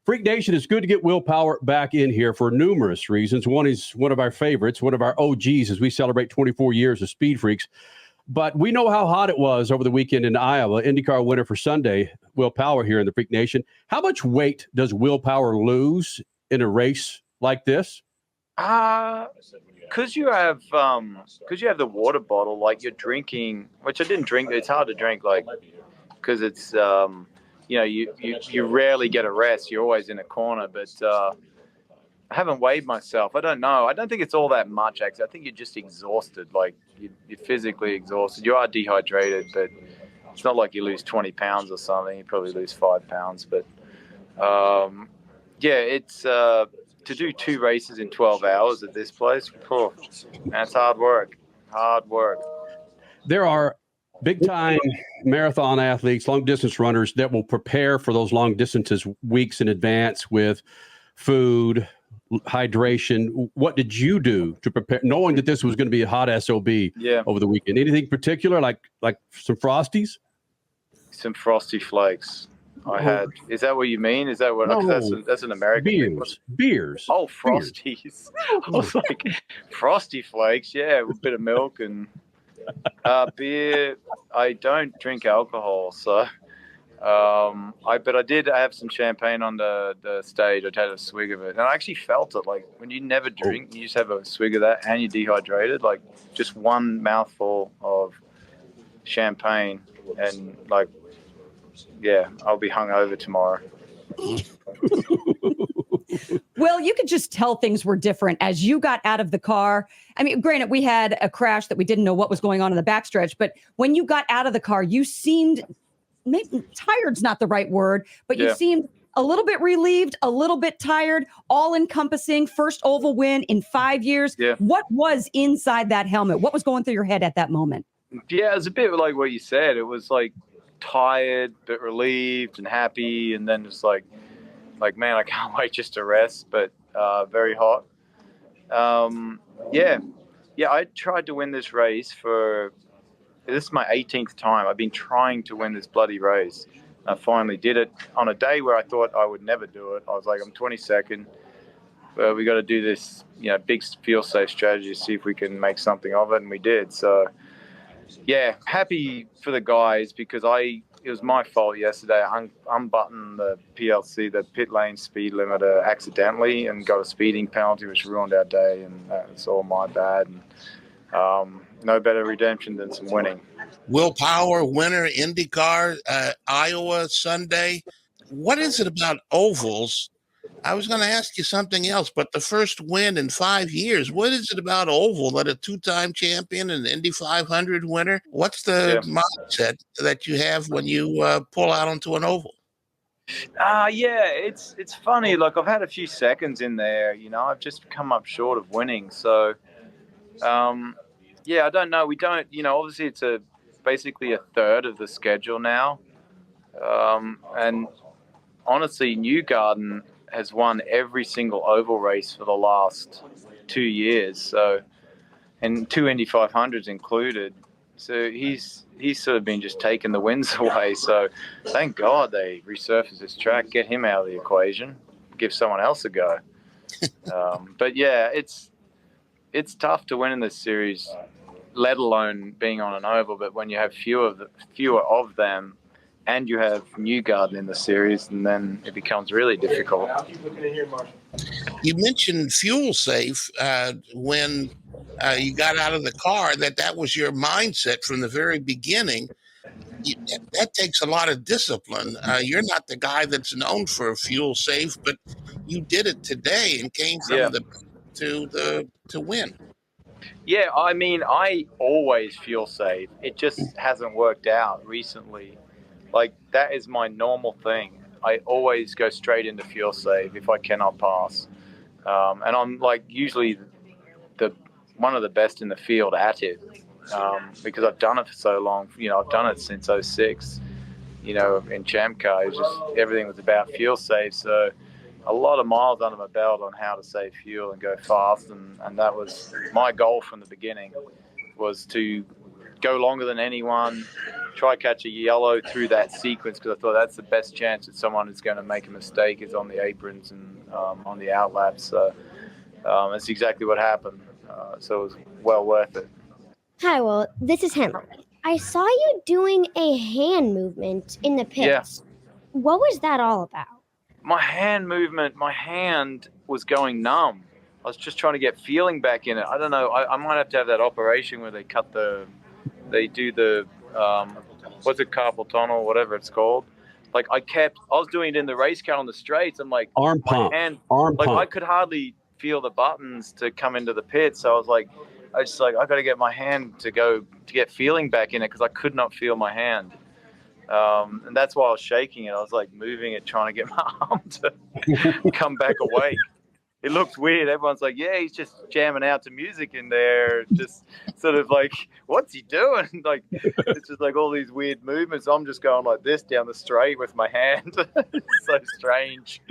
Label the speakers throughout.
Speaker 1: Freak Nation, it's good to get Will Power back in here for numerous reasons. One is one of our favorites, one of our OGs as we celebrate 24 years of Speed Freaks. But we know how hot it was over the weekend in Iowa. IndyCar winner for Sunday, Will Power here in the Freak Nation. How much weight does Will Power lose in a race like this?
Speaker 2: Because you have the water bottle, like you're drinking, which I didn't drink. It's hard to drink, like, because it's you rarely get a rest. You're always in a corner. But I haven't weighed myself. I don't know. I don't think it's all that much, actually. I think you're just exhausted. Like you're physically exhausted. You are dehydrated, but it's not like you lose 20 pounds or something. You probably lose 5 pounds. But it's to do 2 races in 12 hours at this place. That's hard work. Hard work.
Speaker 1: There are big-time marathon athletes, long-distance runners that will prepare for those long distances weeks in advance with food, hydration. What did you do to prepare, knowing that this was going to be a hot SOB over the weekend? Anything particular, like some Frosties?
Speaker 2: Some Frosty Flakes. I had. Is that what you mean? Is that what?
Speaker 1: No,
Speaker 2: that's an American thing.
Speaker 1: Beers.
Speaker 2: Oh, Frosties. I was like, Frosty Flakes. Yeah, with a bit of milk and beer. I don't drink alcohol, so I did have some champagne on the stage. I had a swig of it, and I actually felt it. Like when you never drink, you just have a swig of that, and you're dehydrated. Like just one mouthful of champagne, and like. Yeah, I'll be hungover tomorrow.
Speaker 3: Well, you could just tell things were different as you got out of the car. I mean, granted, we had a crash that we didn't know what was going on in the backstretch, but when you got out of the car, you seemed, maybe tired's not the right word, but you seemed a little bit relieved, a little bit tired, all-encompassing, first oval win in 5 years.
Speaker 2: Yeah.
Speaker 3: What was inside that helmet? What was going through your head at that moment?
Speaker 2: Yeah, it was a bit like what you said. It was like tired but relieved and happy, and then just like man, I can't wait just to rest, but very hot. I tried to win this race this is my 18th time. I've been trying to win this bloody race. I finally did it on a day where I thought I would never do it. I was like, I'm 22nd, but we got to do this big fuel safe strategy to see if we can make something of it, and we did. So yeah, happy for the guys because it was my fault yesterday. I unbuttoned the PLC, the pit lane speed limiter, accidentally and got a speeding penalty, which ruined our day, and that's all my bad. And no better redemption than some winning.
Speaker 4: Will Power, winner, IndyCar, Iowa, Sunday. What is it about ovals? I was going to ask you something else, but the first win in 5 years, what is it about oval that a 2-time champion and Indy 500 winner? What's the mindset that you have when you pull out onto an oval?
Speaker 2: It's funny. Like I've had a few seconds in there, I've just come up short of winning. So, I don't know. We don't, obviously it's basically a third of the schedule now. And honestly, Newgarden has won every single oval race for the last 2 years. So, and 2 Indy 500s included. So he's sort of been just taking the wins away. So thank God they resurfaced this track, get him out of the equation, give someone else a go. But yeah, it's tough to win in this series, let alone being on an oval. But when you have fewer of them, and you have Newgarden in the series, and then it becomes really difficult.
Speaker 4: You mentioned fuel safe when you got out of the car, that was your mindset from the very beginning. That takes a lot of discipline. You're not the guy that's known for fuel safe, but you did it today and came from to win.
Speaker 2: Yeah, I mean, I always fuel safe. It just hasn't worked out recently. Like, that is my normal thing. I always go straight into fuel save if I cannot pass. And I'm, like, usually one of the best in the field at it because I've done it for so long. I've done it since 2006, in Champ Car. Everything was about fuel save. So a lot of miles under my belt on how to save fuel and go fast. And that was my goal from the beginning, was to go longer than anyone, try catch a yellow through that sequence because I thought that's the best chance that someone is going to make a mistake is on the aprons and on the outlaps. So that's exactly what happened. So it was well worth it.
Speaker 5: Hi, Will. This is Henry. I saw you doing a hand movement in the pits. Yeah. What was that all about?
Speaker 2: My hand movement, my hand was going numb. I was just trying to get feeling back in it. I don't know. I might have to have that operation where they do the, what's it, carpal tunnel, whatever it's called. Like I was doing it in the race car on the straights. I'm like,
Speaker 1: arm pump.
Speaker 2: I could hardly feel the buttons to come into the pit. So I was like, I got to get my hand to get feeling back in it because I could not feel my hand. And that's why I was shaking it. I was like moving it, trying to get my arm to come back awake. It looked weird. Everyone's like, yeah, he's just jamming out to music in there. Just sort of like, what's he doing? Like, it's just like all these weird movements. I'm just going like this down the straight with my hand. It's so strange.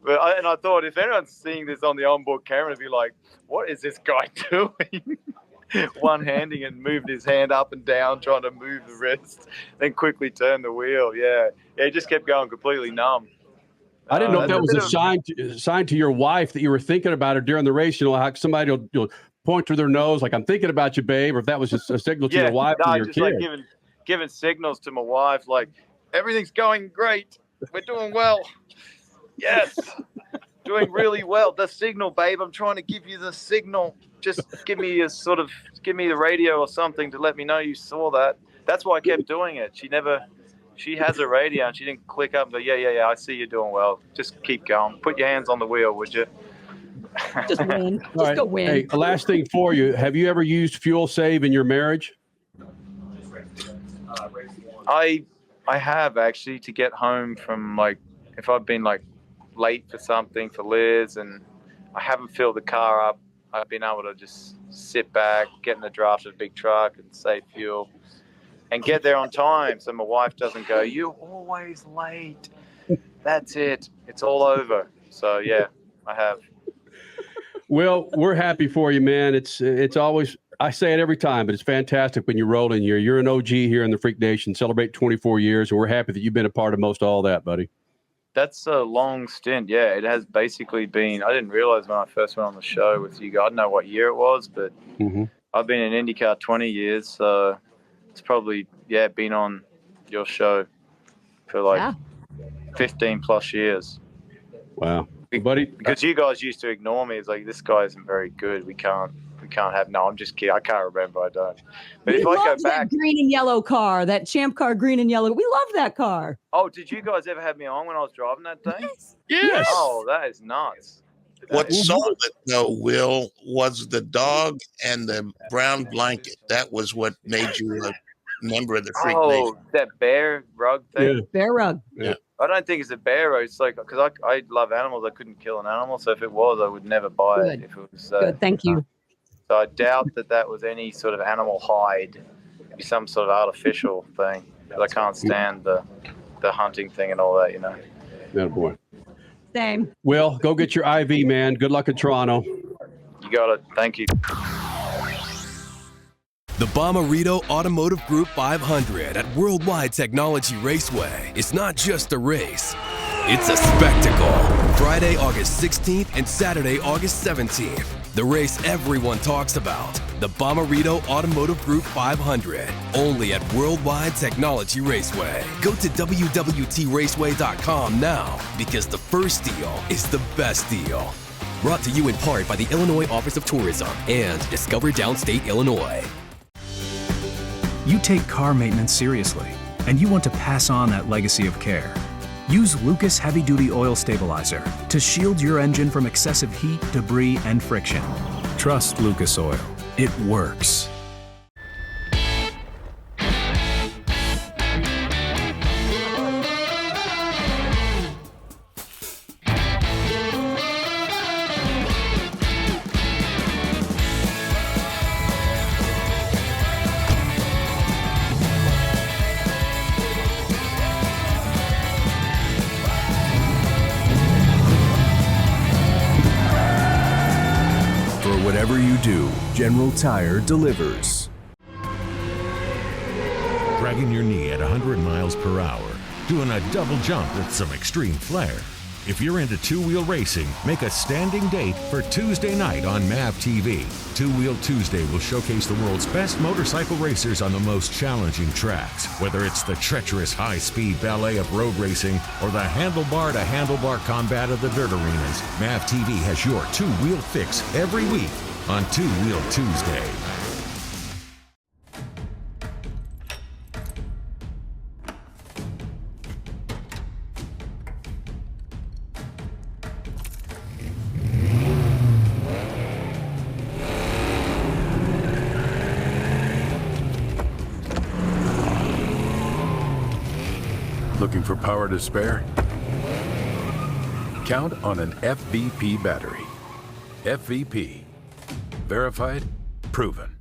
Speaker 2: But I thought if anyone's seeing this on the onboard camera, it'd be like, what is this guy doing? One-handing and moved his hand up and down, trying to move the wrist, then quickly turn the wheel. Yeah, he just kept going completely numb.
Speaker 1: I didn't know if that was a sign to your wife that you were thinking about her during the race. You know, how somebody will point to their nose, like, I'm thinking about you, babe, or if that was just a signal to your wife or your
Speaker 2: just
Speaker 1: kid.
Speaker 2: Like giving signals to my wife, like, everything's going great. We're doing well. Yes, doing really well. The signal, babe. I'm trying to give you the signal. Just give me the radio or something to let me know you saw that. That's why I kept doing it. She has a radio and she didn't click up, but yeah, I see you doing well. Just keep going. Put your hands on the wheel, would you?
Speaker 3: Just win. Just
Speaker 1: right.
Speaker 3: go win.
Speaker 1: Hey, last thing for you. Have you ever used fuel save in your marriage?
Speaker 2: I have, actually, to get home from, like, if I've been like late for something for Liz and I haven't filled the car up, I've been able to just sit back, get in the draft of a big truck and save fuel and get there on time so my wife doesn't go, you're always late. That's it. It's all over. So, yeah, I have.
Speaker 1: Well, we're happy for you, man. It's always, I say it every time, but it's fantastic when you roll in here. You're an OG here in the Freak Nation, celebrate 24 years, and we're happy that you've been a part of most of all that, buddy.
Speaker 2: That's a long stint. Yeah, it has basically been, I didn't realize when I first went on the show with you guys, I don't know what year it was, but I've been in IndyCar 20 years, so it's probably, been on your show for like 15 plus years.
Speaker 1: Wow. Buddy.
Speaker 2: Because you guys used to ignore me. It's like, this guy isn't very good. We can't have, no, I'm just kidding. I can't remember. I don't. But
Speaker 3: we
Speaker 2: if I go back.
Speaker 3: That green and yellow car, that Champ car, green and yellow. We love that car.
Speaker 2: Oh, did you guys ever have me on when I was driving that thing?
Speaker 1: Yes.
Speaker 2: Oh, that is nuts.
Speaker 4: What sold it, though, Will, was the dog and the brown blanket. That was what made you a member of the Freak Nation.
Speaker 2: Oh, that bear rug thing?
Speaker 1: Yeah.
Speaker 3: Bear rug.
Speaker 1: Yeah.
Speaker 2: I don't think it's a bear rug. It's like, because I love animals. I couldn't kill an animal. So if it was, I would never buy it. If it was,
Speaker 3: Good. Thank you.
Speaker 2: So I doubt that was any sort of animal hide. It'd be some sort of artificial thing. But I can't stand the hunting thing and all that, you know.
Speaker 1: Yeah, boy.
Speaker 3: Same.
Speaker 1: Well, go get your IV, man. Good luck in Toronto.
Speaker 2: You got it. Thank you.
Speaker 6: The Bommarito Automotive Group 500 at Worldwide Technology Raceway is not just a race, it's a spectacle. Friday, August 16th and Saturday, August 17th. The race everyone talks about. The Bommarito Automotive Group 500. Only at Worldwide Technology Raceway. Go to WWTRaceway.com now because the first deal is the best deal. Brought to you in part by the Illinois Office of Tourism and Discover Downstate Illinois.
Speaker 7: You take car maintenance seriously, and you want to pass on that legacy of care. Use Lucas Heavy Duty Oil Stabilizer to shield your engine from excessive heat, debris, and friction. Trust Lucas Oil. It works.
Speaker 8: Whatever you do, General Tire delivers. dragging your knee at 100 miles per hour, doing a double jump with some extreme flair. If you're into two-wheel racing, make a standing date for Tuesday night on MAV TV. Two-Wheel Tuesday will showcase the world's best motorcycle racers on the most challenging tracks. Whether it's the treacherous high-speed ballet of road racing or the handlebar-to-handlebar combat of the dirt arenas, MAV TV has your two-wheel fix every week on Two-Wheel Tuesday.
Speaker 9: Looking for power to spare? Count on an FVP battery. FVP. Verified, proven.